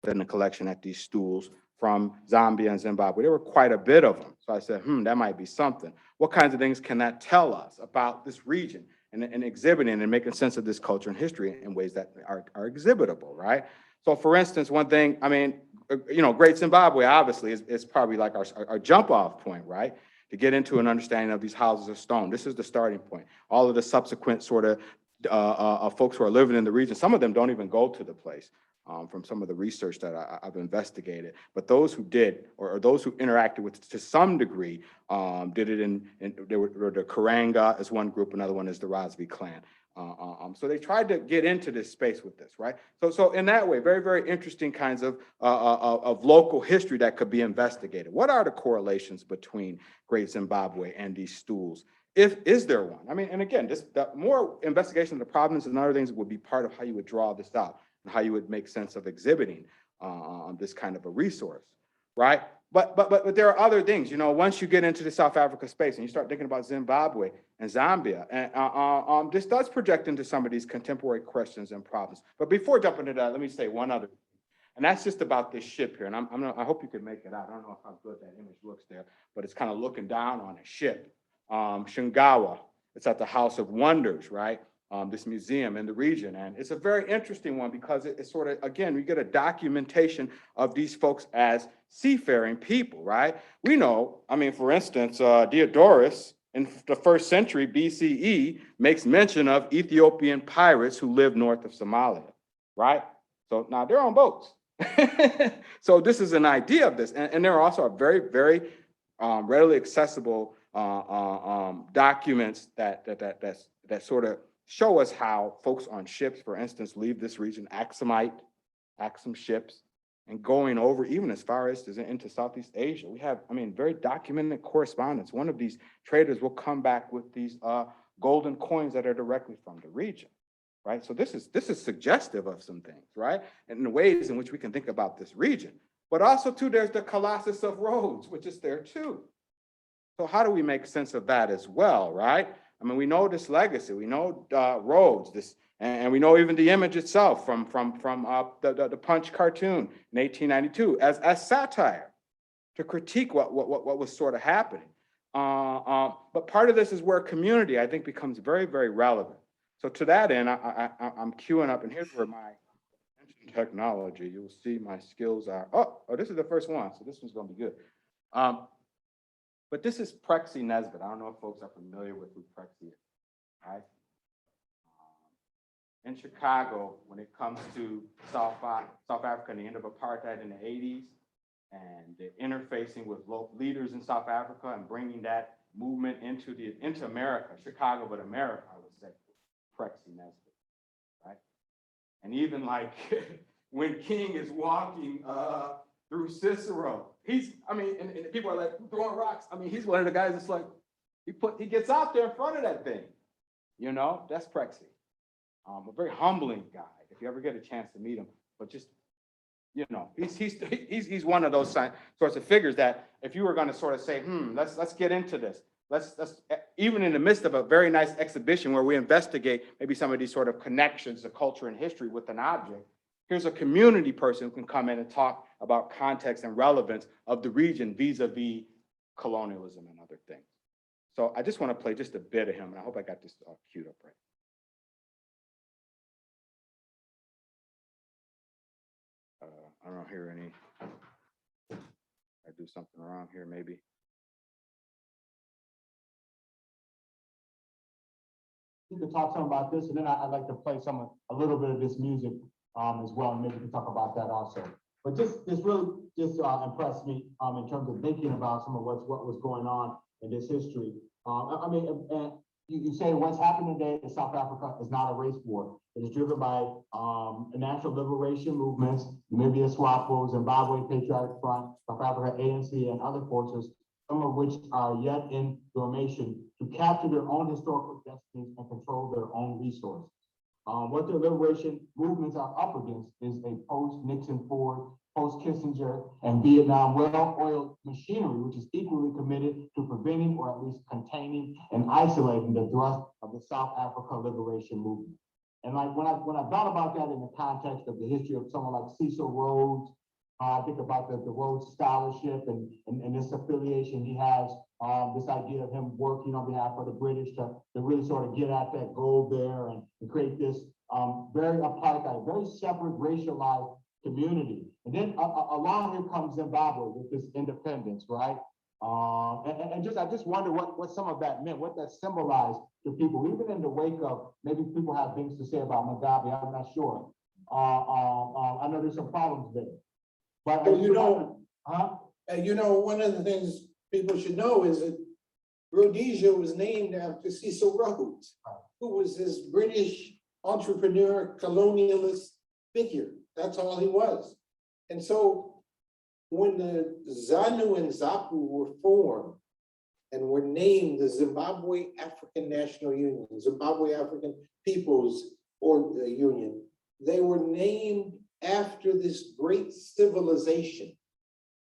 in the collection at these stools from Zambia and Zimbabwe. There were quite a bit of them. So I said, that might be something. What kinds of things can that tell us about this region and exhibiting and making sense of this culture and history in ways that are exhibitable, right? So for instance, one thing, I mean, Great Zimbabwe obviously is probably like our jump off point, right? To get into an understanding of these houses of stone. This is the starting point. All of the subsequent sort of folks who are living in the region, some of them don't even go to the place from some of the research that I've investigated. But those who did, or those who interacted with to some degree, did it there were the Karanga as one group, another one is the Rasvi clan. So they tried to get into this space with this, right? So in that way, very, very interesting kinds of local history that could be investigated. What are the correlations between Great Zimbabwe and these stools? Is there one? I mean, and again, the more investigation of the provenance and other things would be part of how you would draw this out and how you would make sense of exhibiting this kind of a resource, right? But there are other things, once you get into the South Africa space and you start thinking about Zimbabwe and Zambia, and this does project into some of these contemporary questions and problems. But before jumping into that, let me say one other, and that's just about this ship here. And I hope you can make it out. I don't know how good that image looks there, but it's kind of looking down on a ship. Shingawa, it's at the House of Wonders, right? This museum in the region. And it's a very interesting one because it's sort of, again, we get a documentation of these folks as seafaring people, right? We know, I mean, for instance, Diodorus in the 1st century BCE makes mention of Ethiopian pirates who lived north of Somalia, right? So now they're on boats. So this is an idea of this. And there are also very, very readily accessible documents that sort of show us how folks on ships, for instance, leave this region, Axum ships, and going over even as far as into Southeast Asia. We have, I mean, very documented correspondence. One of these traders will come back with these golden coins that are directly from the region, right? So this is suggestive of some things, right? And the ways in which we can think about this region. But also too, there's the Colossus of Rhodes, which is there too. So how do we make sense of that as well, right? I mean, we know this legacy, we know Rhodes, and we know even the image itself from the Punch cartoon in 1892 as satire to critique what was sort of happening. But part of this is where community, I think, becomes very, very relevant. So to that end, I'm queuing up, and here's where my technology, you'll see my skills are, oh, this is the first one, so this one's gonna be good. But this is Prexy Nesbitt. I don't know if folks are familiar with who Prexy is, right? In Chicago, when it comes to South Africa and the end of apartheid in the 80s, and the interfacing with local leaders in South Africa and bringing that movement into America, Chicago, but America, I would say, Prexy Nesbitt, right? And even like when King is walking through Cicero, and people are like throwing rocks. I mean, he's one of the guys that's like, he gets out there in front of that thing, that's Prexy. A very humbling guy, if you ever get a chance to meet him, but just, he's one of those sorts of figures that if you were going to sort of say, let's get into this. Let's even in the midst of a very nice exhibition where we investigate maybe some of these sort of connections to culture and history with an object, here's a community person who can come in and talk about context and relevance of the region vis-a-vis colonialism and other things. So I just want to play just a bit of him, and I hope I got this queued up right. I don't hear any. I do something wrong here, maybe. You could talk some about this, and then I'd like to play a little bit of this music as well, and maybe we can talk about that also. But this really impressed me in terms of thinking about some of what was going on in this history. And you say what's happening today in South Africa is not a race war. It is driven by national liberation movements, Namibia, SWAPO, Zimbabwe, Patriotic Front, South Africa, ANC, and other forces, some of which are yet in formation to capture their own historical destinies and control their own resources. What the liberation movements are up against is a post-Nixon Ford, post-Kissinger, and Vietnam well-oiled machinery, which is equally committed to preventing or at least containing and isolating the thrust of the South Africa liberation movement. And like when I thought about that in the context of the history of someone like Cecil Rhodes I think about the Rhodes Scholarship and this affiliation he has, this idea of him working on behalf of the British to really sort of get at that goal there and create this very apartheid, very separate racialized community. And then along here comes Zimbabwe with this independence, right? I just wonder what some of that meant, what that symbolized to people, even in the wake of, maybe people have things to say about Mugabe, I'm not sure. I know there's some problems there. But one of the things people should know is that Rhodesia was named after Cecil Rhodes, who was this British entrepreneur, colonialist figure. That's all he was. And so when the ZANU and ZAPU were formed and were named the Zimbabwe African National Union, Zimbabwe African Peoples Union, they were named after this great civilization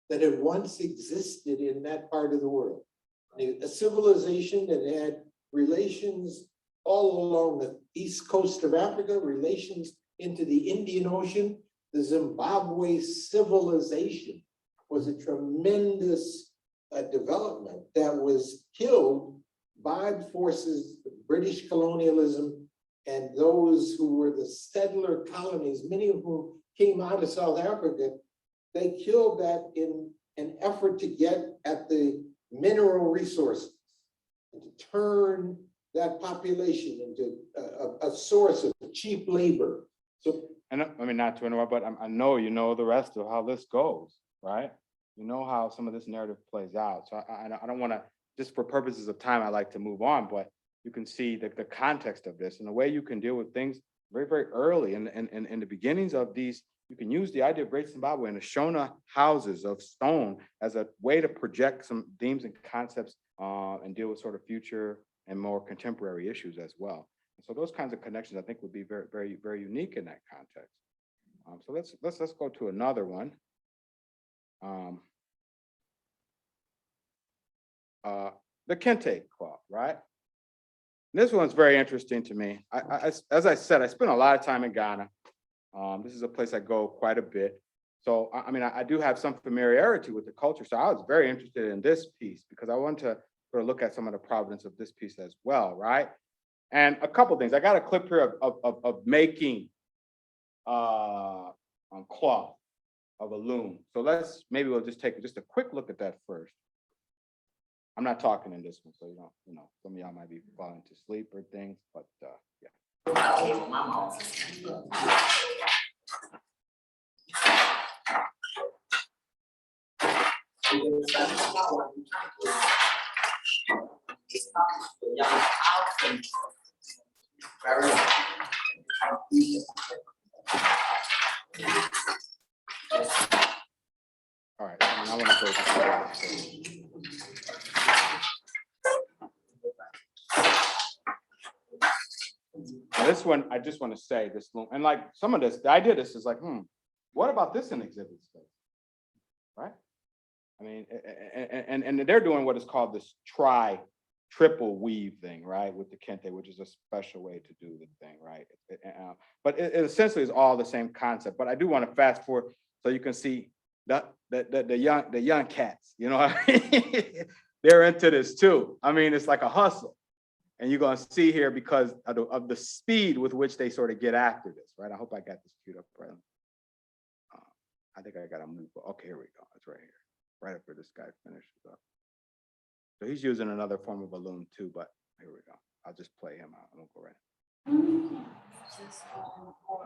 that had once existed in that part of the world. A civilization that had relations all along the east coast of Africa, relations into the Indian Ocean. The Zimbabwe civilization was a tremendous development that was killed by the forces of British colonialism and those who were the settler colonies, many of whom came out of South Africa. They killed that in an effort to get at the mineral resources and to turn that population into a source of cheap labor. So, and I mean, not to interrupt, but I know you know the rest of how this goes, right? You know how some of this narrative plays out. So I don't want to, just for purposes of time, I like to move on, but you can see the context of this and the way you can deal with things very, very early in the beginnings of these. You can use the idea of Great Zimbabwe and the Shona houses of stone as a way to project some themes and concepts and deal with sort of future and more contemporary issues as well. And so those kinds of connections, I think, would be very, very, very unique in that context. So let's go to another one. The Kente cloth, right? This one's very interesting to me. As I said, I spent a lot of time in Ghana. This is a place I go quite a bit. So, I mean, I do have some familiarity with the culture. So I was very interested in this piece because I want to sort of look at some of the provenance of this piece as well, right? And a couple of things. I got a clip here of making cloth of a loom. So maybe we'll just take just a quick look at that first. I'm not talking in this one, so some of y'all might be falling to sleep or things, but yeah. All right, I want to go to this one. I just want to say this, and like some of this, the idea of this is like, what about this in exhibit space, right? I mean, and they're doing what is called this triple weave thing, right, with the kente, which is a special way to do the thing, right? But it essentially is all the same concept. But I do want to fast forward so you can see the young cats, they're into this too. I mean, it's like a hustle. And you're going to see here because of the speed with which they sort of get after this, right? I hope I got this queued up right. I think I got to move. Okay, here we go. It's right here, right after this guy finishes up. So he's using another form of a loom too, but here we go. I'll just play him out. I won't go right.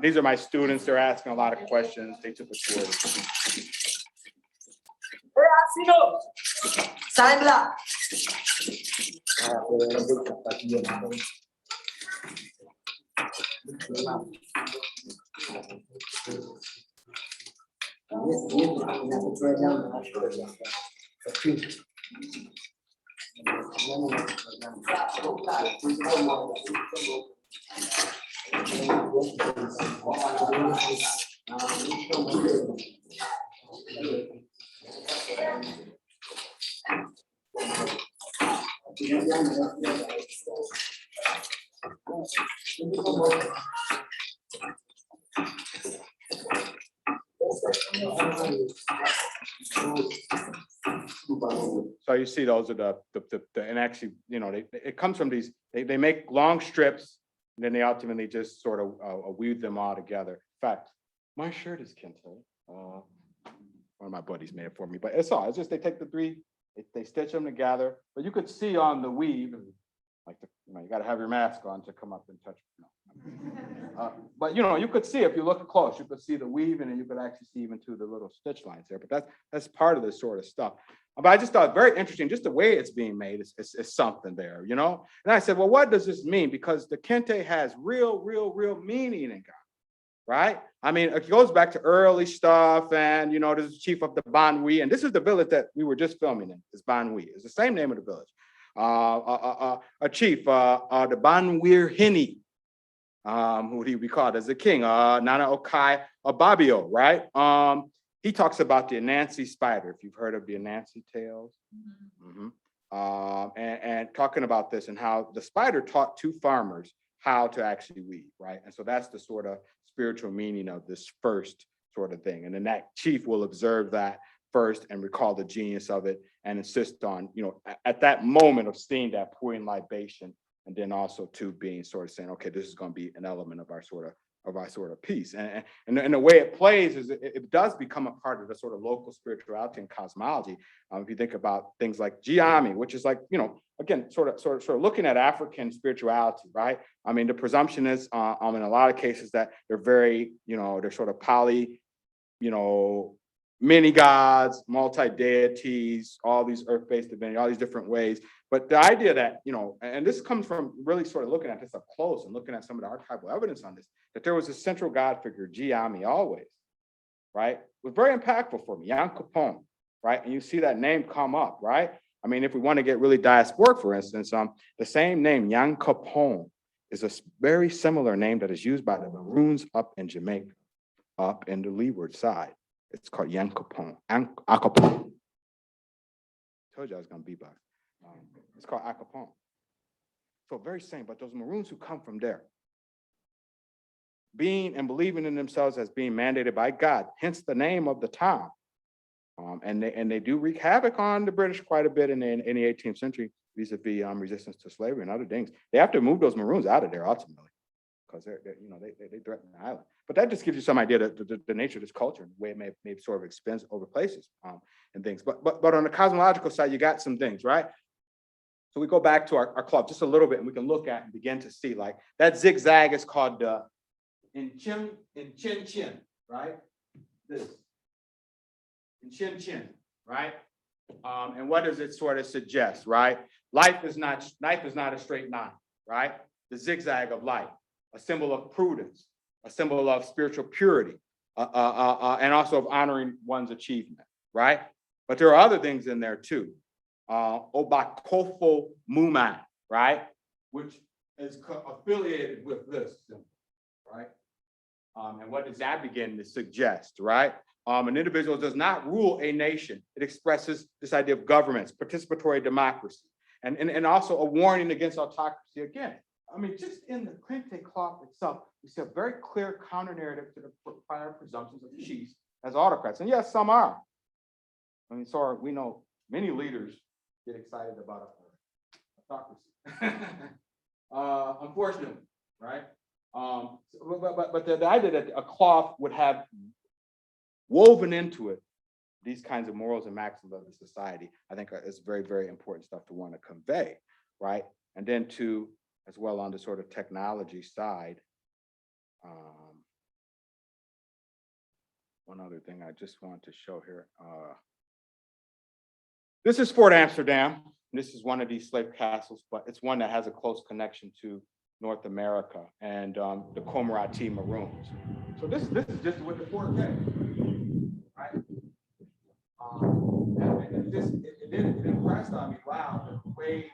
These are my students. They're asking a lot of questions. They took a tour. you see those are and actually, it comes from these, they make long strips, and then they ultimately just sort of weave them all together. In fact, my shirt is kente. One of my buddies made it for me, but it's just, they take the three, they stitch them together, but you could see on the weave, like, you got to have your mask on to come up and touch. But you could see, if you look close, you could see the weave, and you could actually see even to the little stitch lines there. But that's part of this sort of stuff. But I just thought very interesting, just the way it's being made is something there, And I said, well, what does this mean? Because the kente has real meaning in Ghana, right? I mean, it goes back to early stuff, and this is the chief of the Banwi, and this is the village that we were just filming in. Is Banwi. It's the same name of the village. A chief, the Banwir Hini, who he would be called as the king, Nana Okai Ababio, right? He talks about the Anansi spider, if you've heard of the Anansi tales. And talking about this and how the spider taught two farmers how to actually weave, right? And so that's the sort of spiritual meaning of this first sort of thing. And then that chief will observe that first and recall the genius of it and insist on, at that moment of seeing that pouring libation, and then also too being sort of saying, okay, this is going to be an element of our sort of piece. And the way it plays is it does become a part of the sort of local spirituality and cosmology. If you think about things like Giami, which is like, again, sort of looking at African spirituality, right? I mean, the presumption is in a lot of cases that they're very, they're sort of poly, many gods, multi-deities, all these earth-based divinities, all these different ways. But the idea that, and this comes from really sort of looking at this up close and looking at some of the archival evidence on this, that there was a central god figure, Giami, always, right? It was very impactful for me, Yankopon, right? And you see that name come up, right? I mean, if we want to get really diasporic, for instance, the same name, Yankopon, is a very similar name that is used by the Maroons up in Jamaica, up in the leeward side. It's called Yankopon. Acapon. Told you I was going to beatbox. It's called Acapon. So very same, but those Maroons who come from there, being and believing in themselves as being mandated by God, hence the name of the town. And they do wreak havoc on the British quite a bit in the 18th century, vis-a-vis resistance to slavery and other things. They have to move those Maroons out of there ultimately, because they threaten the island. But that just gives you some idea that the nature of this culture and the way it may sort of extends over places and things. But on the cosmological side, you got some things, right? So we go back to our club just a little bit, and we can look at and begin to see, like, that zigzag is called the in chin, right? This in chin, right? And what does it sort of suggest, right? Life is not a straight line, right? The zigzag of life, a symbol of prudence, a symbol of spiritual purity, and also of honoring one's achievement, right? But there are other things in there too. Obakofo Muman, right? Which is affiliated with this symbol, right? And what does that begin to suggest, right? An individual does not rule a nation. It expresses this idea of governments, participatory democracy, and also a warning against autocracy. Again, I mean, just in the Kente cloth itself, we see a very clear counter narrative to the prior presumptions of chiefs as autocrats. And yes, some are. I mean, so we know many leaders get excited about autocracy. Unfortunately, right? But the idea that a cloth would have woven into it these kinds of morals and maxims of the society, I think is very, very important stuff to want to convey, right? And then to, as well, on the sort of technology side, one other thing I just want to show here. This is Fort Amsterdam. This is one of these slave castles, but it's one that has a close connection to North America and the Comorati Maroons. So this is just what the fort came, right? And it impressed on me, wow, the way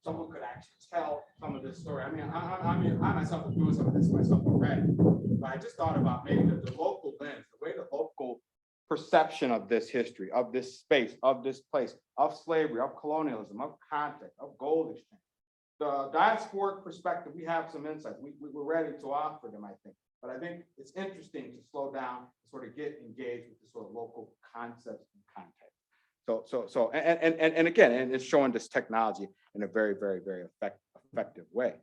someone could actually tell some of this story. I mean, I myself am doing some of this myself already, but I just thought about maybe the local lens, the way the local perception of this history, of this space, of this place, of slavery, of colonialism, of contact, of gold exchange. The diasporic perspective, we have some insight. We're ready to offer them, I think. But I think it's interesting to slow down and sort of get engaged with the sort of local concepts and context. And again, and it's showing this technology in a very, very, very effective way.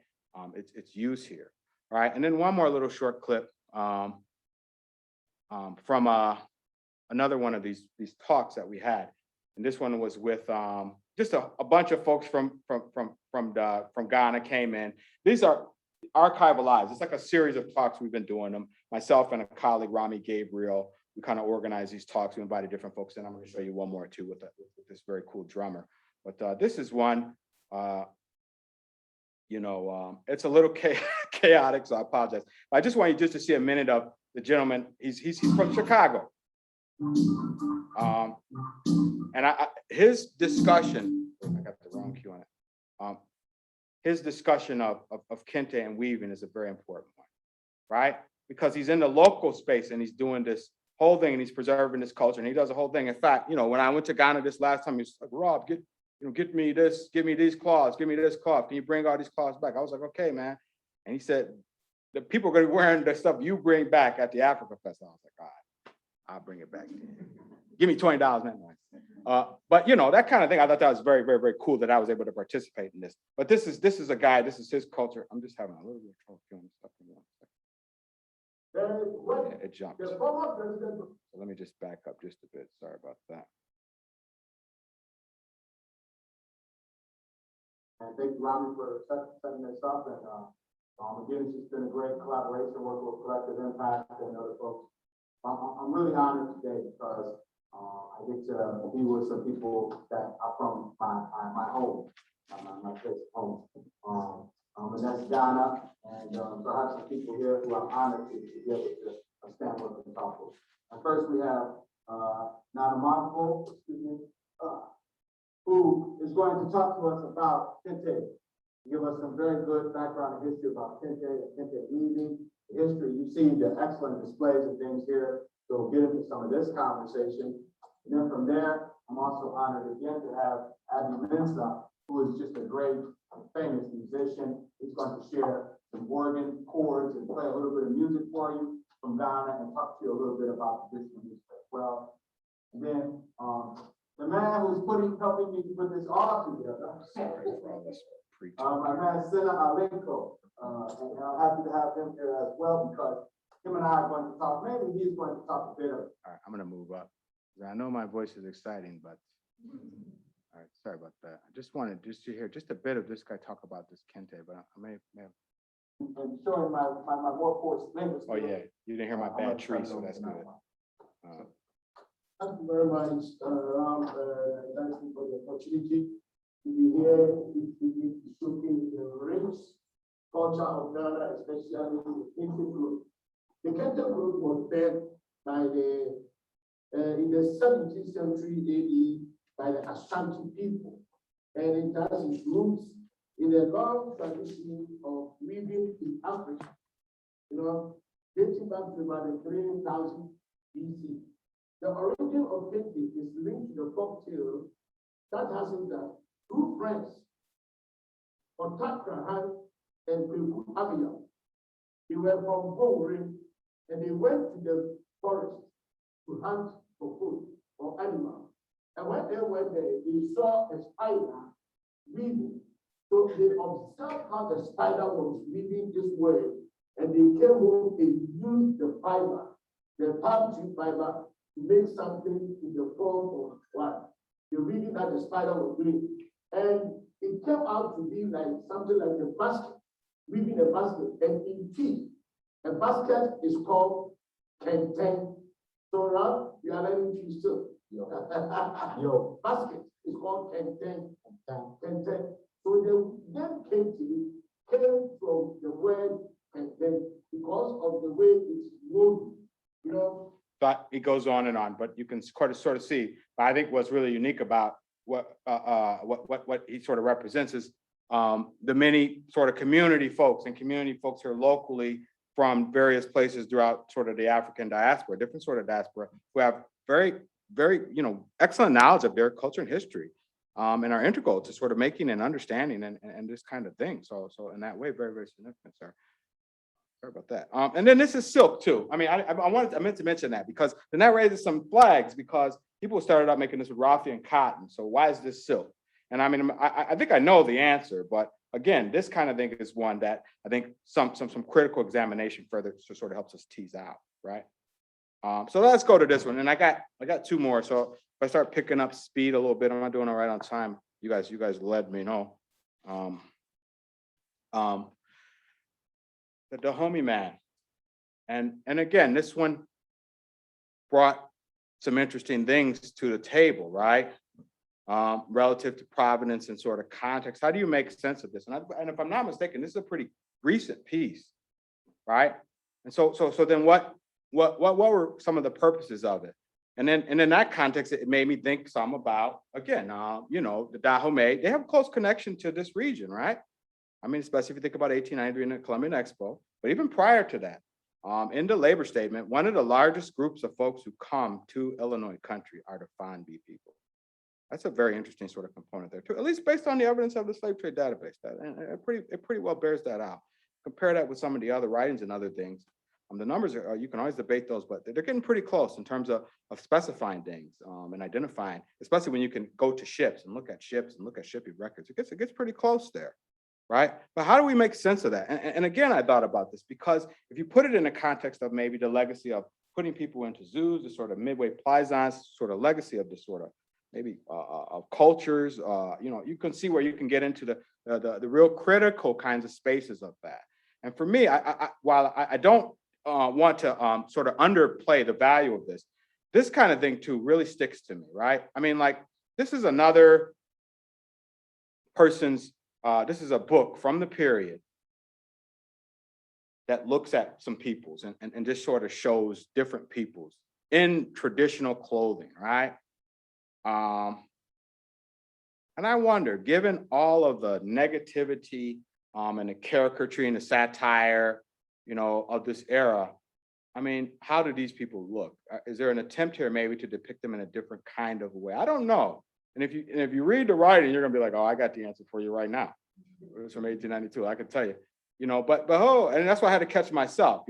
It's used here. All right. And then one more little short clip from another one of these talks that we had. And this one was with just a bunch of folks from Ghana came in. These are archival lives. It's like a series of talks we've been doing them. Myself and a colleague, Rami Gabriel, we kind of organized these talks. We invited different folks in. I'm going to show you one more too with this very cool drummer. But this is one, it's a little chaotic, so I apologize. But I just want you just to see a minute of the gentleman. He's from Chicago. And his discussion, I got the wrong cue on it. His discussion of kente and weaving is a very important one, right? Because he's in the local space and he's doing this whole thing and he's preserving this culture and he does a whole thing. In fact, when I went to Ghana this last time, he was like, Rob, get me this, give me these cloths, give me this cloth. Can you bring all these cloths back? I was like, okay, man. And he said, the people are going to be wearing the stuff you bring back at the Africa Fest. I was like, all right, I'll bring it back. Give me $20, man. But that kind of thing, I thought that was very, very, very cool that I was able to participate in this. But this is a guy, this is his culture. I'm just having a little bit of trouble feeling stuff. Yeah, it jumped. So let me just back up just a bit. Sorry about that. And thank you, Rami, for setting this up. And again, it's just been a great collaboration, working with Collective Impact and other folks. I'm really honored today because I get to be with some people that are from my home, my place of home. And that's Ghana. And so I have some people here who I'm honored to be able to stand with and talk with. And first we have Nana Marco, who is going to talk to us about kente, give us some very good background and history about kente and kente weaving, the history. You see the excellent displays of things here. So we'll get into some of this conversation. And then from there, I'm also honored again to have Abby Mensah, who is just a great, famous musician. He's going to share some organ chords and play a little bit of music for you from Ghana and talk to you a little bit about traditional music as well. And then the man who's helping me to put this all together. Sorry for all this preaching. My man, Sena Alenko. And I'm happy to have him here as well because him and I are going to talk. Maybe he's going to talk a bit of. All right, I'm going to move up. I know my voice is exciting, but all right, sorry about that. I just wanted to hear just a bit of this guy talk about this kente, but I may have. And showing my more forced language. Oh yeah, you didn't hear my bad tree, so that's good. Thank you very much, Ram. Thank you for the opportunity to be here to showcase the rich culture of Ghana, especially the Kente group. The Kente group was built by in the 17th century AD by the Ashanti people, and it has its roots in a long tradition of weaving in Africa, dating back to about 3,000 BC. The origin of kente is linked to the folktale that has it that two friends, Otakrahan and Kweku Abiya, they were from Bowring and they went to the forest to hunt for food or animals. And when they went there, they saw a spider weaving. So they observed how the spider was weaving this way, and they came home and used the fiber, the palm tree fiber, to make something in the form of what? The weaving that the spider was doing. And it came out to be like something like a basket, weaving a basket. And in tea, a basket is called kenten. So now you are learning tea still. Yo. Basket is called kenten. Kenten. So the name kente came from the word kenten because of the way it's woven, But it goes on and on, but you can sort of see. But I think what's really unique about what he sort of represents is the many sort of community folks here locally from various places throughout sort of the African diaspora, different sort of diaspora, who have very, very, excellent knowledge of their culture and history, and are integral to sort of making and understanding and this kind of thing. So in that way, very, very significant, sir. Sorry about that. And then this is silk too. I mean, I meant to mention that because then that raises some flags because people started out making this with raffia and cotton. So why is this silk? And I mean, I think I know the answer, but again, this kind of thing is one that I think some critical examination further sort of helps us tease out, right? So let's go to this one, and I got two more. So if I start picking up speed a little bit, I'm not doing all right on time. You guys let me know. The Dahomey man, and again, this one brought some interesting things to the table, right? Relative to provenance and sort of context. How do you make sense of this? And if I'm not mistaken, this is a pretty recent piece, right? And so then what were some of the purposes of it? And then in that context, it made me think some about, again, the Dahomey, they have a close connection to this region, right? I mean, especially if you think about 1893 and the Columbian Expo, but even prior to that, in the labor statement, one of the largest groups of folks who come to Illinois country are the Fon Bee people. That's a very interesting sort of component there too, at least based on the evidence of the slave trade database. And it pretty well bears that out. Compare that with some of the other writings and other things. The numbers are, you can always debate those, but they're getting pretty close in terms of specifying things and identifying, especially when you can go to ships and look at shipping records. It gets pretty close there, right? But how do we make sense of that? And again, I thought about this because if you put it in the context of maybe the legacy of putting people into zoos, the sort of midway plaisance sort of legacy of this sort of maybe of cultures, you can see where you can get into the real critical kinds of spaces of that. And for me, while I don't want to sort of underplay the value of this kind of thing too really sticks to me, right? I mean, like, this is another person's, this is a book from the period that looks at some peoples and just sort of shows different peoples in traditional clothing, right? And I wonder, given all of the negativity and the caricature and the satire, of this era, I mean, how do these people look? Is there an attempt here maybe to depict them in a different kind of way? I don't know. And if you read the writing, you're gonna be like, oh, I got the answer for you right now. It was from 1892. I can tell you, but and that's why I had to catch myself,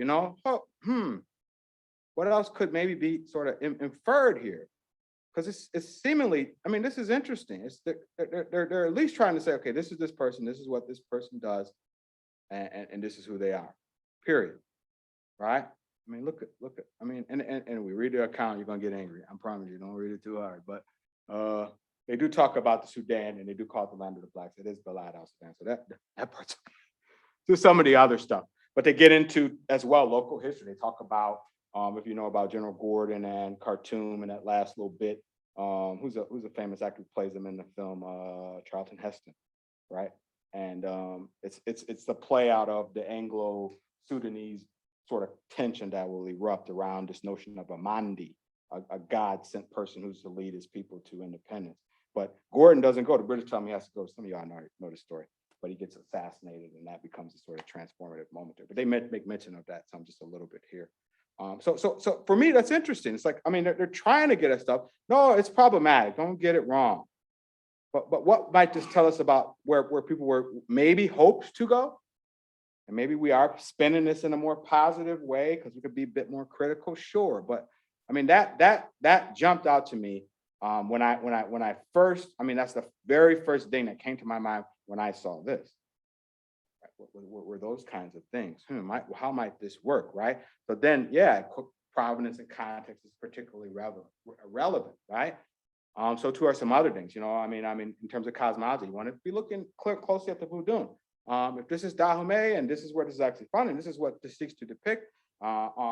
what else could maybe be sort of inferred here? Because it's seemingly, I mean, this is interesting. They're at least trying to say, okay, this is this person, this is what this person does, and this is who they are. Period. Right? I mean, look at. I mean, and we read the account, you're gonna get angry. I promise you, don't read it too hard. But they do talk about the Sudan, and they do call it the land of the blacks. It is Balad al Sudan. So that part's to some of the other stuff. But they get into as well local history. They talk about if you know about General Gordon and Khartoum and that last little bit. Who's a famous actor who plays him in the film, Charlton Heston, right? And it's the play out of the Anglo-Sudanese sort of tension that will erupt around this notion of a Mandi, a God-sent person who's to lead his people to independence. But Gordon doesn't go. The British tell him he has to go. Some of y'all know the story, but he gets assassinated, and that becomes a sort of transformative moment there. But they make mention of that some just a little bit here. So for me, that's interesting. It's like, I mean, they're trying to get us stuff. No, it's problematic. Don't get it wrong. But what might this tell us about where people were maybe hoped to go? And maybe we are spinning this in a more positive way because we could be a bit more critical, sure. But I mean, that jumped out to me when I first, I mean, that's the very first thing that came to my mind when I saw this. What were those kinds of things? How might this work, right? But then, yeah, provenance and context is particularly relevant, right? So too are some other things, I mean, in terms of cosmology, you want to be looking closely at the voodoo. If this is Dahomey and this is where this is actually found, and this is what this seeks to depict, on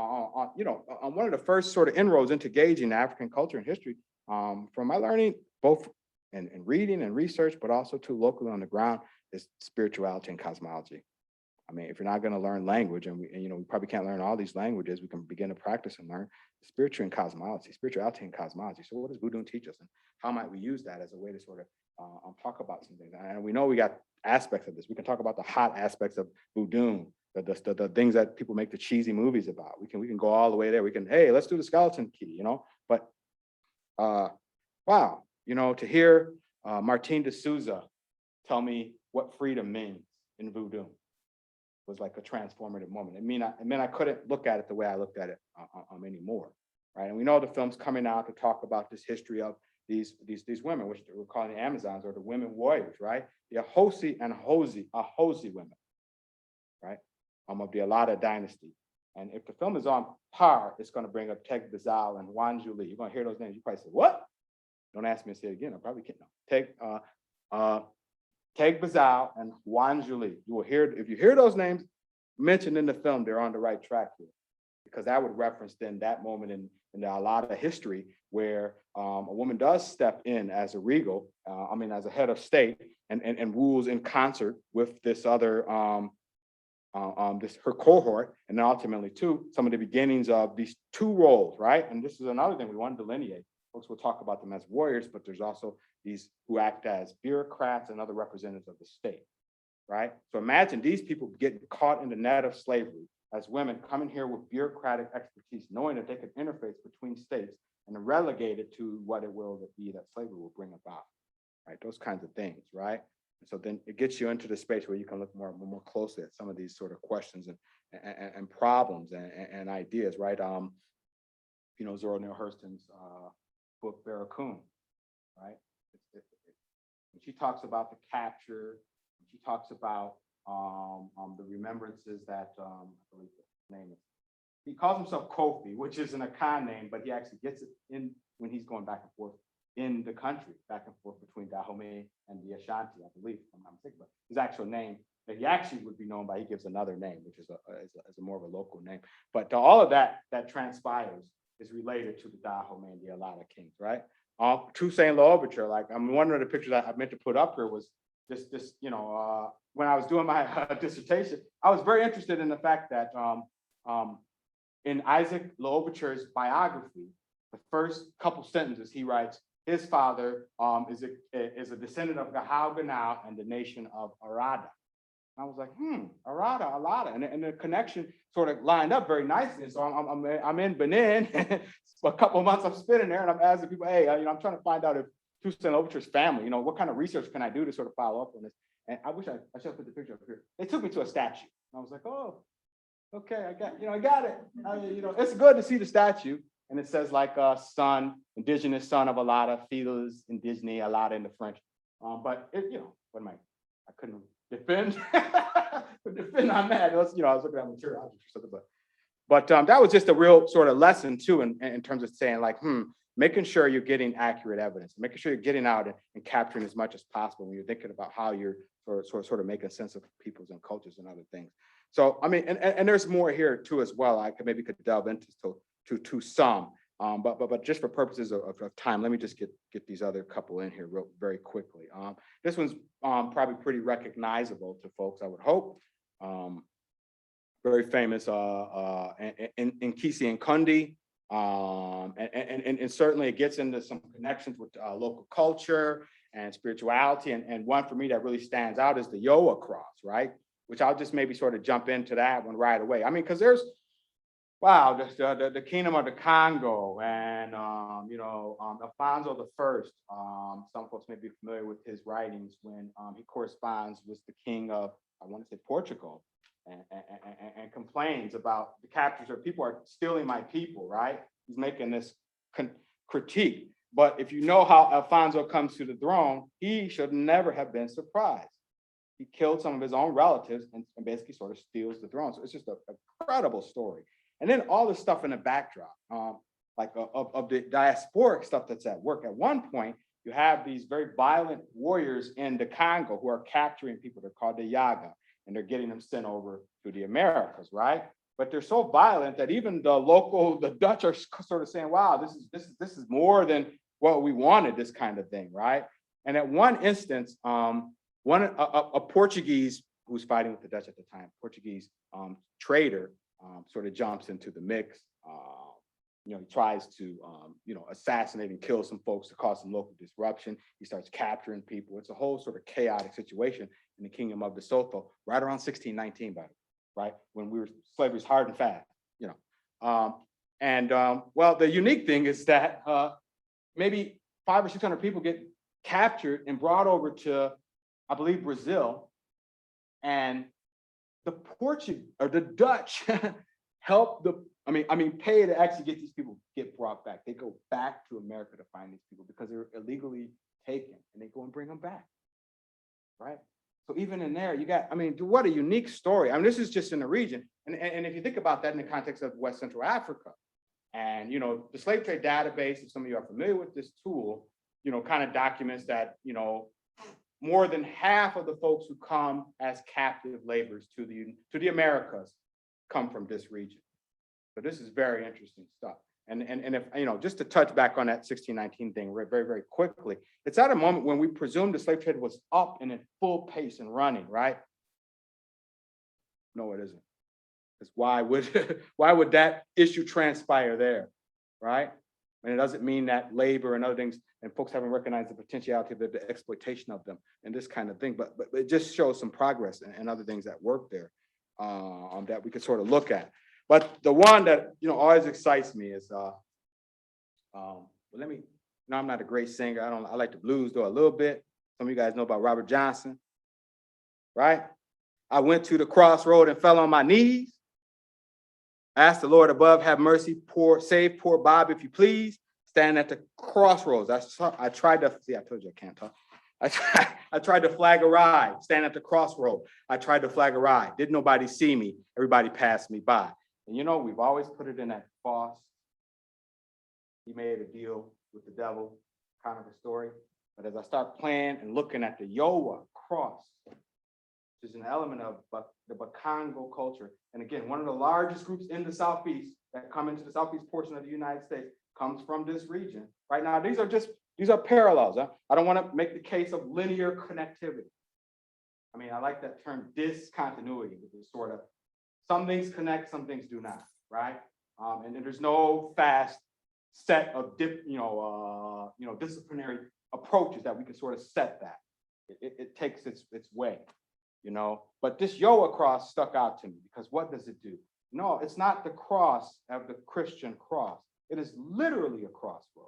one of the first sort of inroads into gauging African culture and history, from my learning, both in reading and research, but also too locally on the ground, is spirituality and cosmology. I mean, if you're not going to learn language, and we probably can't learn all these languages, we can begin to practice and learn spirituality and cosmology. So what does voodoo teach us, and how might we use that as a way to sort of talk about some things? And we know we got aspects of this. We can talk about the hot aspects of voodoo, the things that people make the cheesy movies about. We can go all the way there. We can, hey, let's do the skeleton key, But wow, to hear Martin de Souza tell me what freedom means in voodoo was like a transformative moment. It mean I couldn't look at it the way I looked at it anymore. right? And we know the film's coming out to talk about this history of these women, which we're calling the Amazons or the women warriors, right? The Ahosi and Ahosi women, right? Of the Alada dynasty. And if the film is on par, it's going to bring up Teg Bazal and Wanju Lee. You're going to hear those names. You probably say, what? Don't ask me to say it again. I probably can't. No. Teg Bazal and Wanju Lee. You will hear, if you hear those names mentioned in the film, they're on the right track here. Because that would reference then that moment in the Alada history where a woman does step in as a regal, as a head of state and rules in concert with this other, her cohort, and then ultimately too, some of the beginnings of these two roles, right? And this is another thing we want to delineate. Folks will talk about them as warriors, but there's also these who act as bureaucrats and other representatives of the state, right? So imagine these people getting caught in the net of slavery as women coming here with bureaucratic expertise, knowing that they can interface between states and relegate it to what it will be that slavery will bring about, right? Those kinds of things, right? And so then it gets you into the space where you can look more closely at some of these sort of questions and problems and ideas, right? Zora Neale Hurston's book Barracoon, right? When she talks about the capture, when she talks about the remembrances that I believe the name is. He calls himself Kofi, which is an Akan name, but he actually gets it in when he's going back and forth in the country, back and forth between Dahomey and the Ashanti, I believe, if I'm not mistaken. But his actual name that he actually would be known by, he gives another name, which is a more of a local name. But all of that transpires is related to the Dahomey and the Alada kings, right? True St. Lo overture, like one of the pictures I meant to put up here was this when I was doing my dissertation, I was very interested in the fact that in Isaac Le Overture's biography, the first couple sentences he writes, his father is a descendant of Gahau Ganau and the nation of Arada. And I was like, Arada, Alada, and the connection sort of lined up very nicely. And so I'm in Benin for a couple of months. I'm spending there, and I'm asking people, hey, I'm trying to find out if True St. Overture's family, what kind of research can I do to sort of follow up on this? And I wish I should have put the picture up here. They took me to a statue. And I was like, oh, okay, I got it. It's good to see the statue. And it says like son, indigenous son of Alada, Fils Indigene Alada in the French. But what am I couldn't defend on that. I was looking at material. But that was just a real sort of lesson too, in terms of saying like, making sure you're getting accurate evidence, making sure you're getting out and capturing as much as possible when you're thinking about how you're sort of making sense of peoples and cultures and other things. So, and there's more here too as well. I could delve into to some, but just for purposes of time, let me just get these other couple in here very quickly. This one's probably pretty recognizable to folks, I would hope. Very famous in Kisi and Kundi. And certainly it gets into some connections with local culture and spirituality. And one for me that really stands out is the Yoa cross, right? Which I'll just maybe sort of jump into that one right away. Because there's, wow, the Kingdom of the Congo and, Alfonso I. Some folks may be familiar with his writings when he corresponds with the king of, I want to say Portugal. And complains about the captures of people are stealing my people, right? He's making this critique. But if you know how Alfonso comes to the throne, he should never have been surprised. He killed some of his own relatives and basically sort of steals the throne. So it's just an incredible story. And then all the stuff in the backdrop, of the diasporic stuff that's at work. At one point, you have these very violent warriors in the Congo who are capturing people. They're called the Yaga. And they're getting them sent over to the Americas, right? But they're so violent that even the Dutch are sort of saying, wow, this is more than what we wanted, this kind of thing, right? And at one instance, a Portuguese who's fighting with the Dutch at the time, Portuguese trader sort of jumps into the mix. He tries to, assassinate and kill some folks to cause some local disruption. He starts capturing people. It's a whole sort of chaotic situation in the Kingdom of Lesotho, right around 1619, by the way, right? When slavery was hard and fast, well, the unique thing is that maybe 500 or 600 people get captured and brought over to, I believe, Brazil, and the Dutch help the I mean, pay to actually get these people get brought back. They go back to America to find these people because they're illegally taken, and they go and bring them back, right? So even in there, you got, I mean, what a unique story. I mean, this is just in the region. And if you think about that in the context of West Central Africa, and, you know, the slave trade database, if some of you are familiar with this tool, you know, kind of documents that, you know, more than half of the folks who come as captive laborers to the Americas come from this region. So this is very interesting stuff. And if, you know, just to touch back on that 1619 thing very, very quickly, it's at a moment when we presume the slave trade was up and in full pace and running, right? No, it isn't. Because why would that issue transpire there, right? And it doesn't mean that labor and other things and folks haven't recognized the potentiality of the exploitation of them and this kind of thing. But it just shows some progress and other things that work there that we could sort of look at. But the one that, you know, always excites me is, well, let me, you know, I'm not a great singer. I like the blues though a little bit. Some of you guys know about Robert Johnson, right? I went to the crossroad and fell on my knees. Asked the Lord above, have mercy, save poor Bob, if you please. Stand at the crossroads. I tried to, see, I told you I can't talk. I tried to flag a ride, stand at the crossroad. I tried to flag a ride. Didn't nobody see me. Everybody passed me by. And you know, we've always put it in that false, he made a deal with the devil kind of a story. But as I start playing and looking at the Yowa cross, which is an element of the Bakongo culture. And again, one of the largest groups in the Southeast that come into the Southeast portion of the United States comes from this region. Right now, these are parallels. Huh? I don't want to make the case of linear connectivity. I mean, I like that term discontinuity, which is sort of some things connect, some things do not, right? And there's no fast set of disciplinary approaches that we can sort of set that. It takes its way, you know. But this Yoa cross stuck out to me because what does it do? No, it's not the cross of the Christian cross. It is literally a crossroad.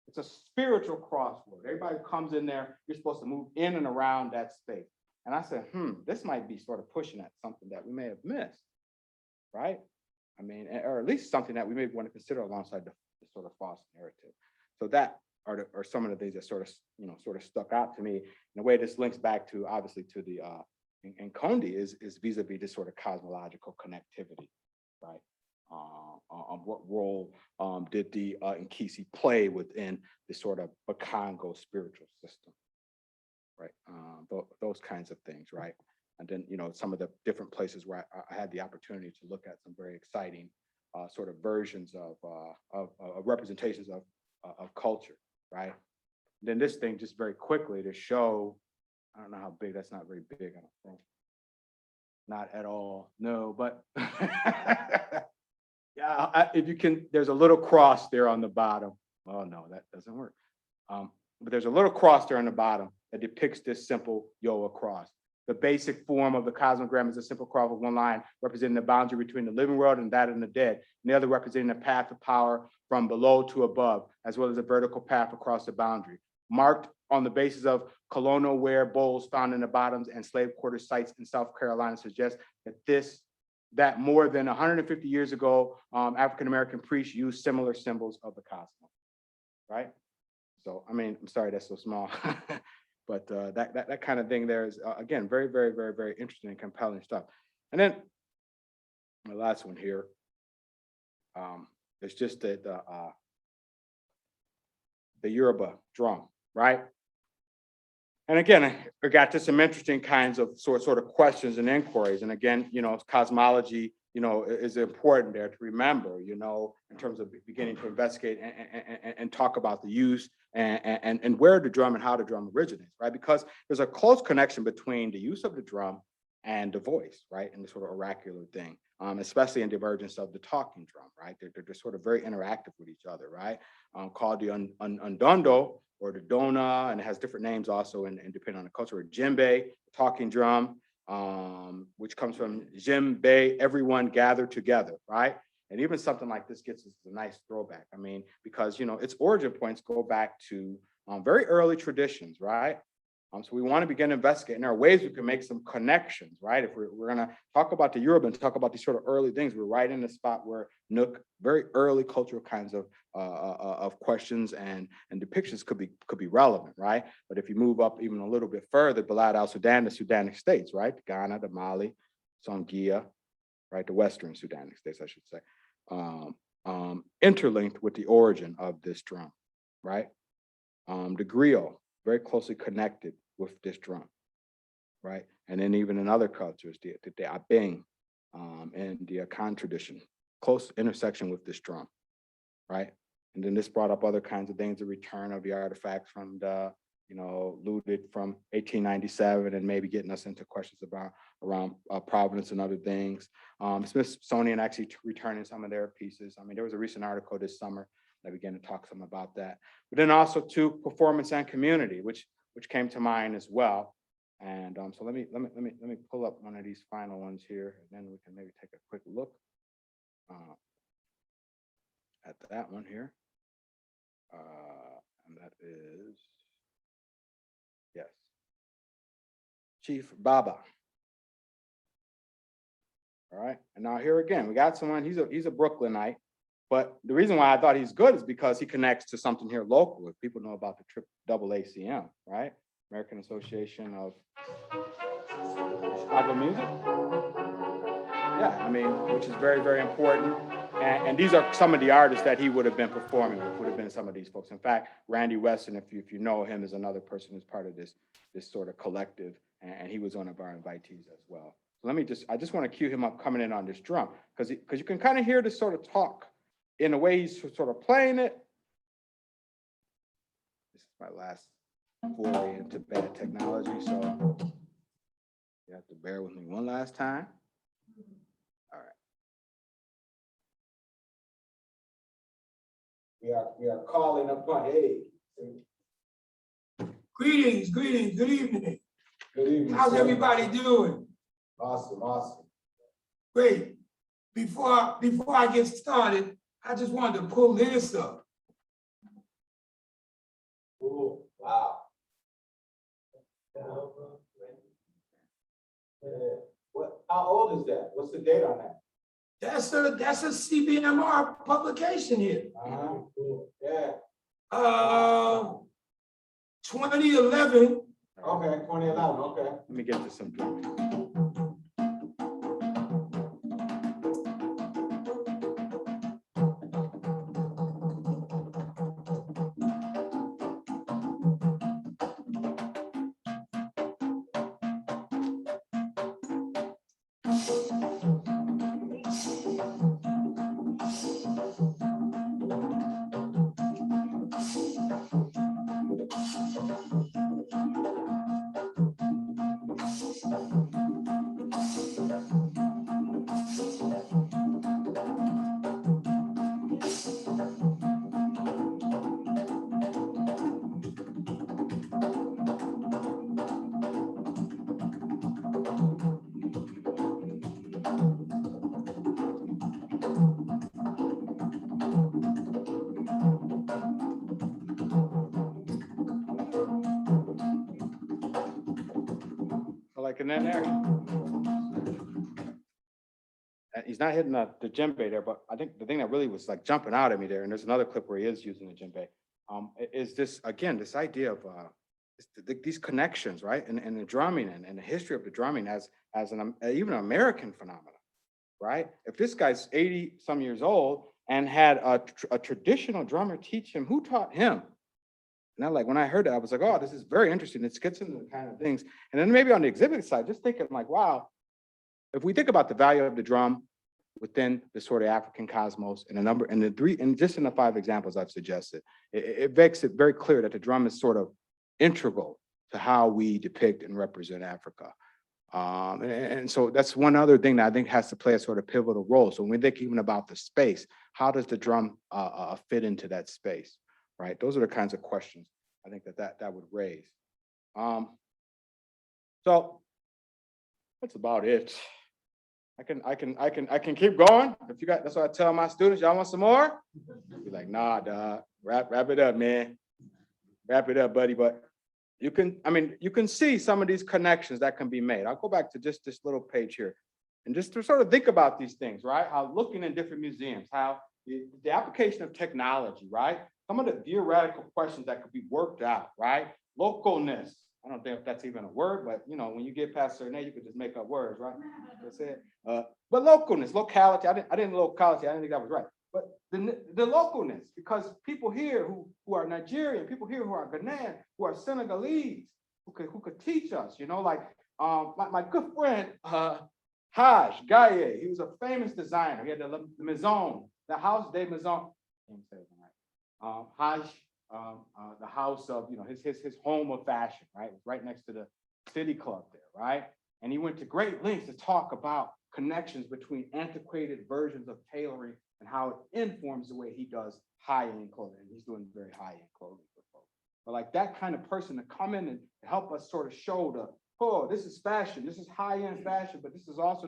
It's a spiritual crossroad. Everybody who comes in there, you're supposed to move in and around that space. And I said, this might be sort of pushing at something that we may have missed, right? I mean, or at least something that we may want to consider alongside the sort of false narrative. So that are some of the things that sort of stuck out to me. And the way this links back to, obviously, to the in Kondi is vis-a-vis this sort of cosmological connectivity, right? What role did the Nkisi play within the sort of Bakongo spiritual system, right? Those kinds of things, right? And then, you know, some of the different places where I had the opportunity to look at some very exciting sort of versions of representations of culture, right? And then this thing just very quickly to show, I don't know how big, that's not very big, I don't think. Not at all, no, but yeah, if you can, there's a little cross there on the bottom. Oh no, that doesn't work. But there's a little cross there on the bottom that depicts this simple Yoa cross. The basic form of the cosmogram is a simple cross with one line representing the boundary between the living world and that of the dead, and the other representing the path of power from below to above, as well as a vertical path across the boundary. Marked on the basis of colonial ware bowls found in the bottoms and slave quarter sites in South Carolina suggest that more than 150 years ago, African-American priests used similar symbols of the cosmos, right? So, I mean, I'm sorry that's so small, but that kind of thing there is, again, very, very, very, very interesting and compelling stuff. And then the last one here, it's just the Yoruba drum, right? And again, I got to some interesting kinds of sort of questions and inquiries. And again, you know, cosmology, you know, is important there to remember, you know, in terms of beginning to investigate and talk about the use and where the drum and how the drum originates, right? Because there's a close connection between the use of the drum and the voice, right? And the sort of oracular thing, especially in the emergence of the talking drum, right? They're sort of very interactive with each other, right? Called the undondo, or the dona, and it has different names also, and depending on the culture, djembe, talking drum, which comes from djembe, everyone gathered together, right? And even something like this gets us a nice throwback. I mean, because, you know, its origin points go back to very early traditions, right? So we want to begin investigating. There are ways we can make some connections, right? If we're going to talk about the Yoruba and talk about these sort of early things, we're right in the spot where Nook, very early cultural kinds of questions and depictions could be relevant, right? But if you move up even a little bit further, Balad al-Sudan, the Sudanic states, right? Ghana, the Mali, Songhia, right? The Western Sudanic states, I should say, interlinked with the origin of this drum, right? The griot, very closely connected with this drum, right? And then even in other cultures, the Abeng and the Akan tradition, close intersection with this drum, right? And then this brought up other kinds of things, the return of the artifacts from the, looted from 1897 and maybe getting us into questions around provenance and other things. Smithsonian actually returning some of their pieces. I mean, there was a recent article this summer that began to talk some about that. But then also to performance and community, which came to mind as well. And so let me pull up one of these final ones here, and then we can maybe take a quick look at that one here. And that is, yes, Chief Baba. All right, and now here again, we got someone, he's a Brooklynite. But the reason why I thought he's good is because he connects to something here local. If people know about the AAACM, right? American Association of Chicago Music. Yeah, I mean, which is very, very important. And these are some of the artists that he would have been performing with, would have been some of these folks. In fact, Randy Weston, if you know him, is another person who's part of this sort of collective, and he was one of our invitees as well. So I just want to cue him up coming in on this drum, because you can kind of hear this sort of talk in the way he's sort of playing it. This is my last foray into bad technology, so you have to bear with me one last time. All right. We are calling upon, hey. Greetings, good evening. Good evening. How's sir. everybody doing? Awesome. Great. Before I get started, I just wanted to pull this up. Cool. Wow. How old is that? What's the date on that? That's a CBMR publication here. Cool. Yeah. 2011. Okay, 2011. Okay. Let me get to some drumming. Like in that area. He's not hitting the djembe there, but I think the thing that really was like jumping out at me there, and there's another clip where he is using the djembe, is this, again, this idea of these connections, right? And the drumming and the history of the drumming as even an American phenomenon, right? If this guy's 80 some years old and had a traditional drummer teach him, who taught him? And I, like, when I heard that, I was like, oh, this is very interesting. It gets into the kind of things. And then maybe on the exhibit side, just thinking like, wow, if we think about the value of the drum within the sort of African cosmos and just in the 5 examples I've suggested, it makes it very clear that the drum is sort of integral to how we depict and represent Africa. And so that's one other thing that I think has to play a sort of pivotal role. So when we think even about the space, how does the drum fit into that space? Right, those are the kinds of questions I think that would raise. So that's about it. I can keep going. If you got, that's what I tell my students. Y'all want some more? Be like, nah, dog. Wrap it up, man. Wrap it up, buddy. But you can, I mean, you can see some of these connections that can be made. I'll go back to just this little page here. And just to sort of think about these things, right? How looking in different museums, how the application of technology, right? Some of the theoretical questions that could be worked out, right? Localness. I don't think if that's even a word, but you know, when you get past a certain age, you could just make up words, right? That's it. But localness, locality. I didn't locality. I didn't think that was right. But the localness, because people here who are Nigerian, people here who are Ghanaian, who are Senegalese, who could teach us, you know, like my good friend Haj Gaye, he was a famous designer. He had the Maison, the House de Maison. Can't say it right. Haj, the house of, you know, his home of fashion, right? It was right next to the city club there, right? And he went to great lengths to talk about connections between antiquated versions of tailoring and how it informs the way he does high-end clothing. He's doing very high-end clothing for folks. But like that kind of person to come in and help us sort of show oh, this is fashion, this is high-end fashion, but this is also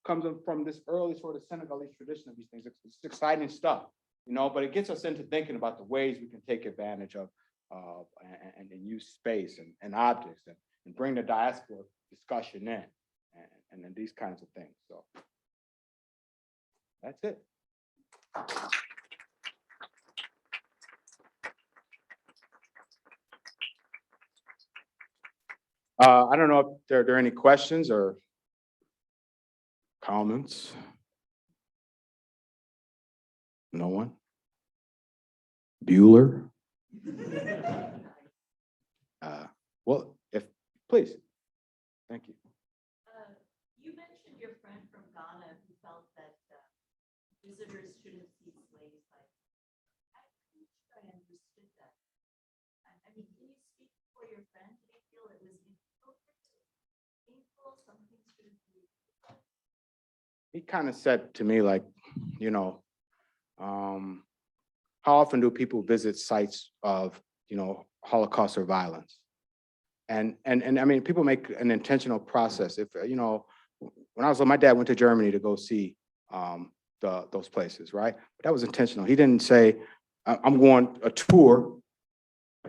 comes from this early sort of Senegalese tradition of these things. It's exciting stuff, you know, but it gets us into thinking about the ways we can take advantage of and use space and objects and bring the diaspora discussion in and then these kinds of things. So that's it. I don't know if there are any questions or comments. No one? Bueller? Well, please. Thank you. You mentioned your friend from Ghana who felt that visitors shouldn't see slaves. Like, I'm not sure I understood that. I mean, can you speak for your friend? Did you feel it was painful? Some things shouldn't be. He kind of said to me, like, you know, how often do people visit sites of, you know, Holocaust or violence? And I mean, people make an intentional process. If, you know, when I was little, my dad went to Germany to go see those places, right? But that was intentional. He didn't say, I'm going a tour.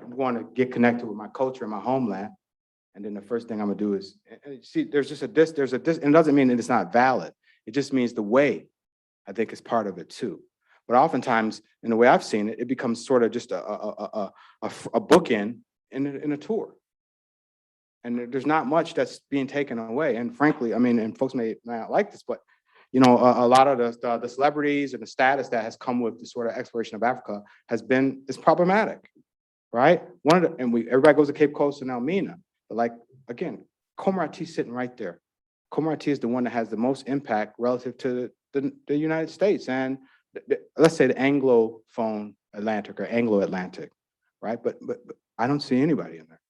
I'm going to get connected with my culture and my homeland. And then the first thing I'm gonna do is, see, there's a and it doesn't mean that it's not valid. It just means the way, I think, is part of it too. But oftentimes, in the way I've seen it, it becomes sort of just a bookend in a tour. And there's not much that's being taken away. And frankly, I mean, and folks may not like this, but you know, a lot of the celebrities and the status that has come with the sort of exploration of Africa is problematic, right? Everybody goes to Cape Coast and Elmina, but like, again, Komaraty sitting right there. Komaraty is the one that has the most impact relative to the United States and let's say the Anglophone Atlantic or Anglo-Atlantic, right? But I don't see anybody in there.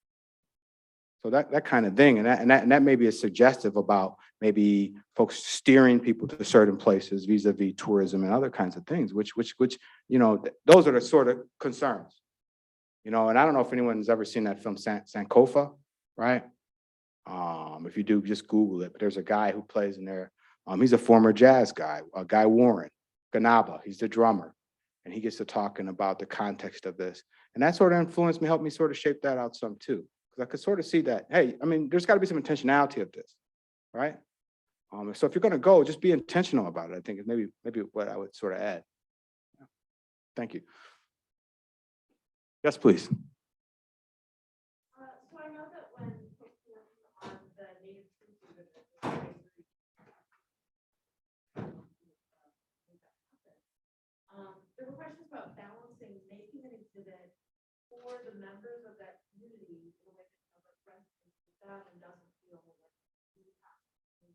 So that kind of thing, and that maybe is suggestive about maybe folks steering people to certain places vis-a-vis tourism and other kinds of things, which you know, those are the sort of concerns, you know. And I don't know if anyone's ever seen that film Sankofa, right? If you do, just Google it. But there's a guy who plays in there. He's a former jazz guy, Guy Warren, Ganaba. He's the drummer, and he gets to talking about the context of this, and that sort of influenced me, helped me sort of shape that out some too. I could sort of see that, hey, I mean, there's got to be some intentionality of this, right? So if you're going to go, just be intentional about it. I think is maybe what I would sort of add. Thank you. Yes, please. So I know that when focusing on the native truth movement, there were questions about balancing making an exhibit for the members of that community in a way that resonates with them and doesn't feel like something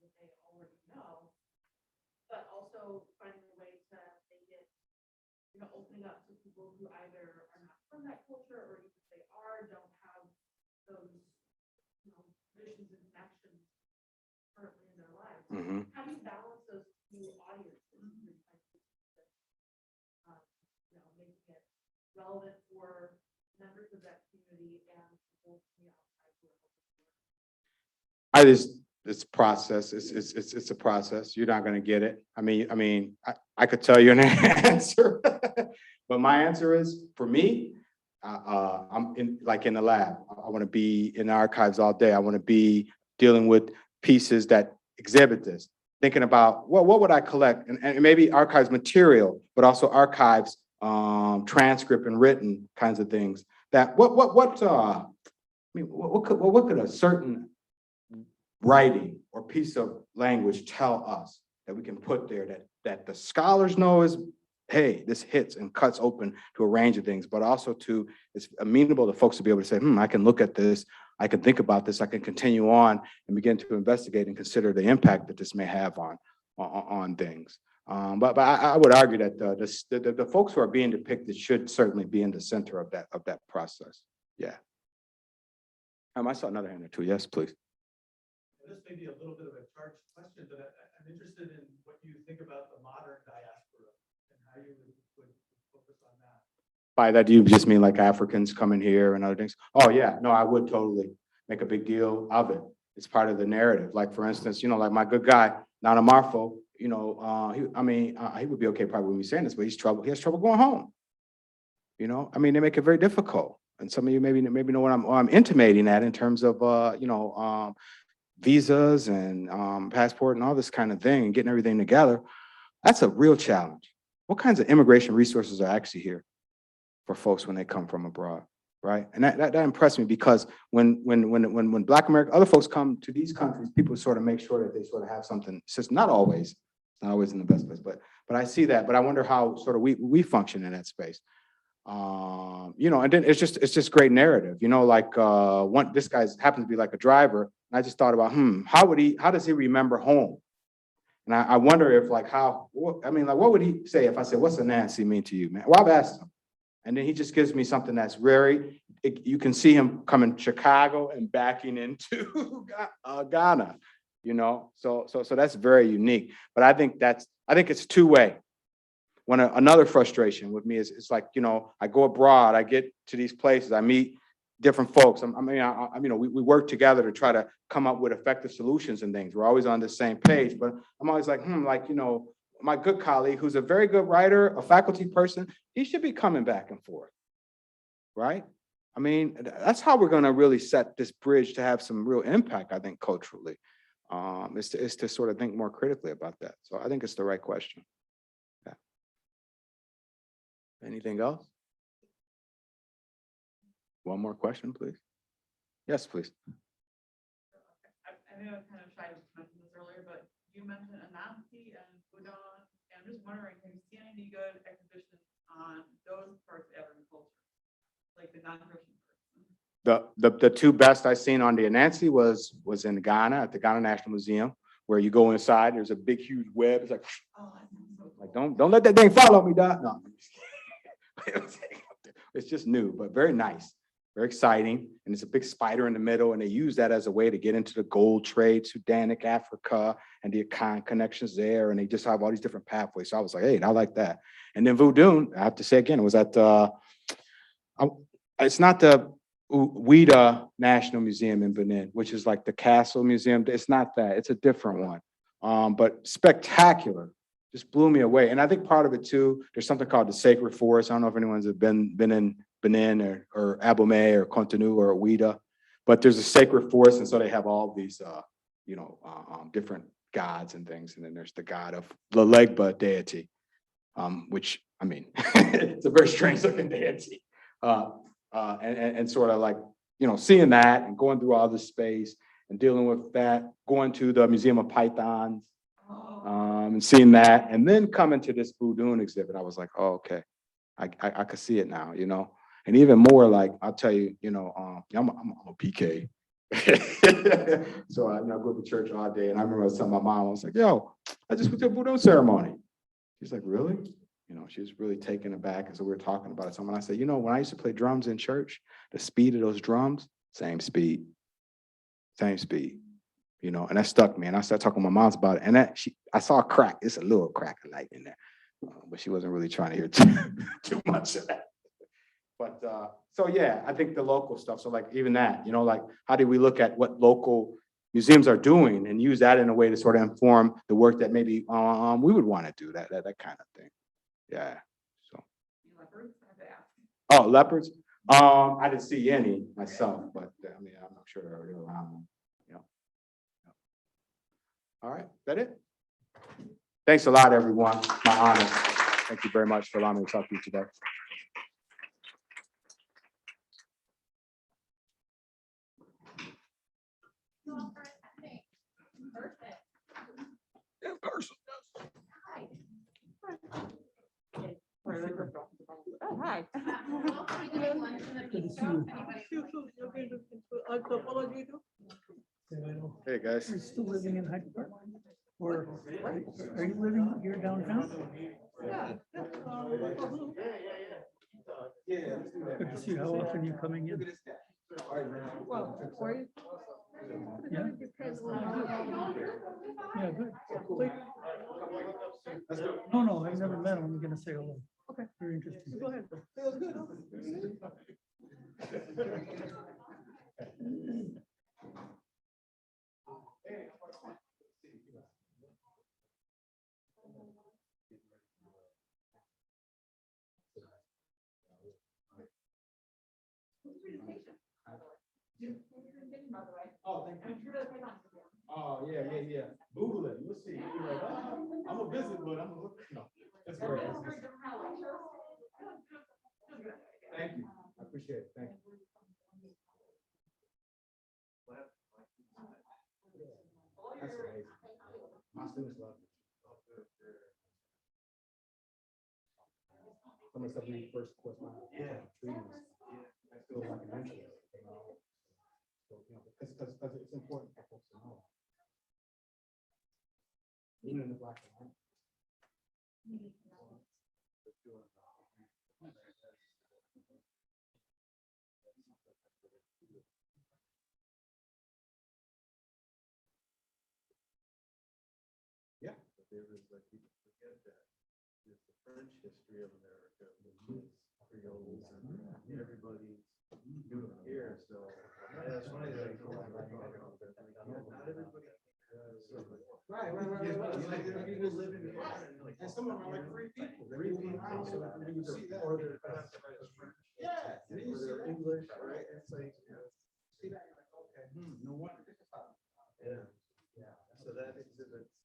that they already know, but also finding a way to make it, you know, opening up to people who either are not from that culture or even if they are, don't have those, you know, traditions and connections currently in their lives. Mm-hmm. How do you balance those two audiences? You know, making it relevant for members of that community and people from the outside. It's process. It's a process. You're not going to get it. I mean, I could tell you an answer, but my answer is, for me, I'm in, like in the lab. I want to be in archives all day. I want to be dealing with pieces that exhibit this. Thinking about what would I collect, and maybe archives material, but also archives, transcript and written kinds of things. That I mean, what could a certain writing or piece of language tell us that we can put there that the scholars know is, hey, this hits and cuts open to a range of things, but also to, it's amenable to folks to be able to say, I can look at this, I can think about this, I can continue on and begin to investigate and consider the impact that this may have on things. But I would argue that the folks who are being depicted should certainly be in the center of that process. Yeah. I saw another hand or two. Yes, please. This may be a little bit of a charged question, but I'm interested in what you think about the modern diaspora and how you would focus on that. By that, do you just mean like Africans coming here and other things? Oh, yeah. No, I would totally make a big deal of it. It's part of the narrative. Like, for instance, like my good guy, Nana Marfo, he would be okay probably with me saying this, but he has trouble going home. They make it very difficult. And some of you maybe know what I'm intimating at in terms of, visas and passport and all this kind of thing and getting everything together. That's a real challenge. What kinds of immigration resources are actually here for folks when they come from abroad, right? And that impressed me, because when Black America, other folks come to these countries, people sort of make sure that they sort of have something. It's just not always in the best place, but I see that. But I wonder how sort of we function in that space. And then it's just great narrative, this guy happens to be like a driver. And I just thought about, how does he remember home? And I wonder if what would he say if I said, what's a Nancy mean to you, man? Well, I've asked him. And then he just gives me something that's you can see him coming Chicago and backing into Ghana, so that's very unique. But I think it's two-way. Another frustration with me is like, I go abroad, I get to these places, I meet different folks. We work together to try to come up with effective solutions and things. We're always on the same page, but I'm always like, my good colleague, who's a very good writer, a faculty person, he should be coming back and forth, right? That's how we're going to really set this bridge to have some real impact, I think, culturally, is to sort of think more critically about that. So I think it's the right question. Yeah. Anything else? One more question, please. Yes, please. I know I kind of tried to mention this earlier, but you mentioned Anansi and Udon. And I'm just wondering, have you seen any good exhibitions on those parts of African culture, like the non-Christian person? The two best I seen on the Anansi was in Ghana at the Ghana National Museum, where you go inside. There's a big, huge web. It's like, Oh, that sounds so cool. like don't let that thing follow me, Doc. No, it's just new, but very nice. Very exciting, and it's a big spider in the middle, and they use that as a way to get into the gold trade, Sudanic Africa, and the connections there, and they just have all these different pathways. So I was like, hey, I like that. And then Voodoo, I have to say again, it was at it's not the Ouida National Museum in Benin, which is like the Castle Museum. It's not that, it's a different one, but spectacular. Just blew me away. And I think part of it too, there's something called the Sacred Forest. I don't know if anyone's been in Benin or Abomey or Cotonou or Ouida, but there's a sacred forest, and so they have all these, different gods and things. And then there's the god of the Legba deity, which it's a very strange looking deity, and sort of like seeing that and going through all this space and dealing with that, going to the Museum of Pythons, and seeing that, and then coming to this Voodoo exhibit, I was like, oh, okay, I could see it now, And even more, like, I'll tell you, I'm a PK. So I go to church all day, and I remember I was telling my mom, I was like, yo, I just went to a Voodoo ceremony. She's like, really? She was really taken aback. And so we were talking about it. So when I said, when I used to play drums in church, the speed of those drums, same speed. And that stuck me. And I started talking to my mom about it. And I saw a crack. It's a little crack of light in there. But she wasn't really trying to hear too much of that. But so yeah, I think the local stuff. So like even that, like how do we look at what local museums are doing and use that in a way to sort of inform the work that maybe we would want to do, that kind of thing. Yeah. So. Leopards, I have to ask. Oh, leopards. I didn't see any myself, but I mean, I'm not sure they're around them, you know. All right, that it? Thanks a lot, everyone. My honor. Thank you very much for allowing me to talk to you today. Oh, hi. Hey, guys. Are you still living in Hyde Park? Or are you living here downtown? Good to see you. How often are you coming in? Well, where you? Yeah. Yeah, good. Wait. No, I've never met him. I'm gonna say hello. Okay. Very interesting. Go ahead. Oh, thank you. Oh, yeah. Google it. You'll see. You're like, oh, I'm a visit, but I'm a look. No, that's great. Thank you. I appreciate it. Thank you. That's amazing. My students love it. Some of the stuff we first course my trees. I feel like an interest. So, because it's important for folks to know. Even in the black and white. Yeah. But there is like people forget that there's the French history of America, which is Creoles and everybody's here. So that's funny that not everybody. Right. People live in and some of them are like free people. Free people. So you see that. Yeah. You see that. English, right? It's like, see that, you're like, okay, no wonder. Yeah. So that exhibits.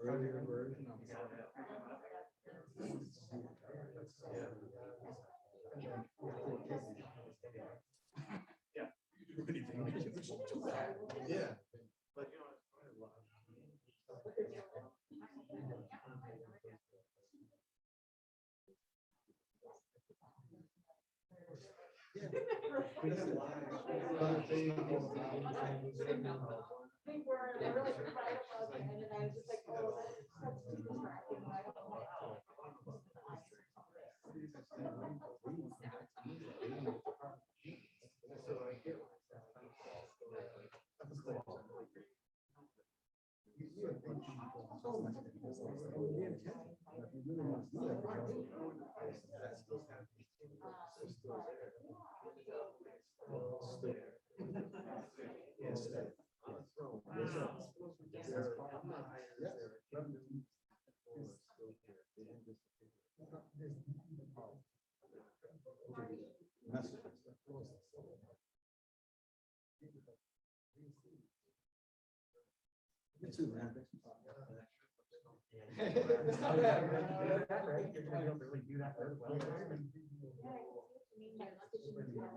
Earlier version of yeah. But you know, You too, man. It's not bad, right? I don't really do that very well.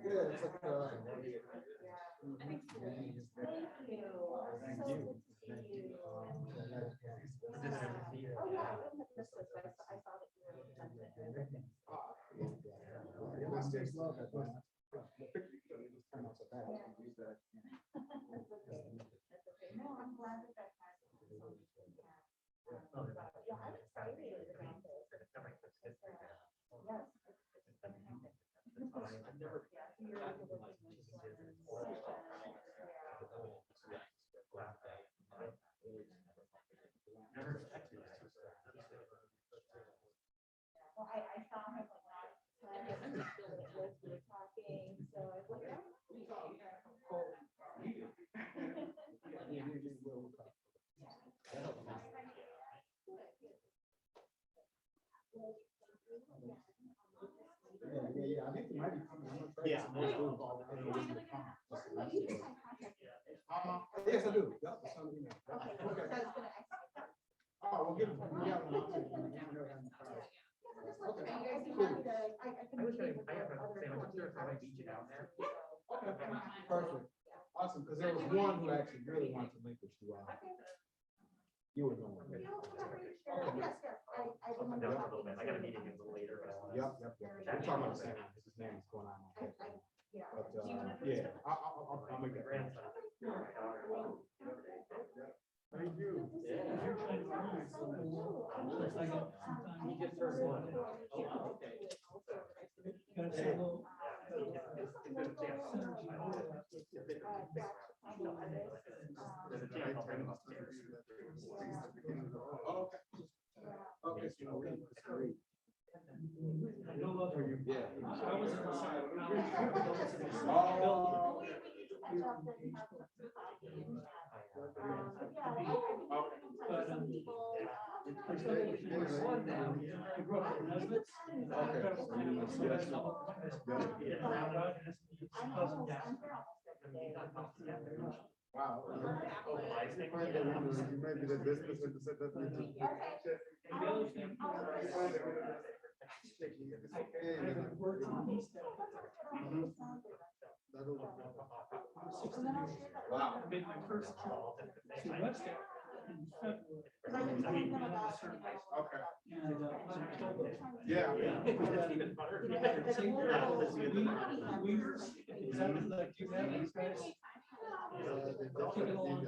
Yeah, it's like, thank you. Well, I saw him a lot. We were talking. think it might be coming. I'm not sure. Yeah. Yes, I do. Yep, it's on the email. Okay. Oh, we'll give it. Yeah, we'll take it. Okay. Cool. Okay. Perfect. Awesome, because there was one who actually really wanted to link with you. You were going. Yes, yes, I remember. Down for a little bit. I got a meeting a little later, but I wanna. Yep. We're talking about the same, his name is going on. Yeah. But, yeah, I'll make that. Grandson. Thank you. He just turned one. Oh, okay. Okay, so you know, it's great. Yeah. Wow. You may be the best person to set that meeting. Wow. Made my first trip to Webster in February. Okay. And, when I told them, Yeah. we were exactly like you have these guys. Kicking along,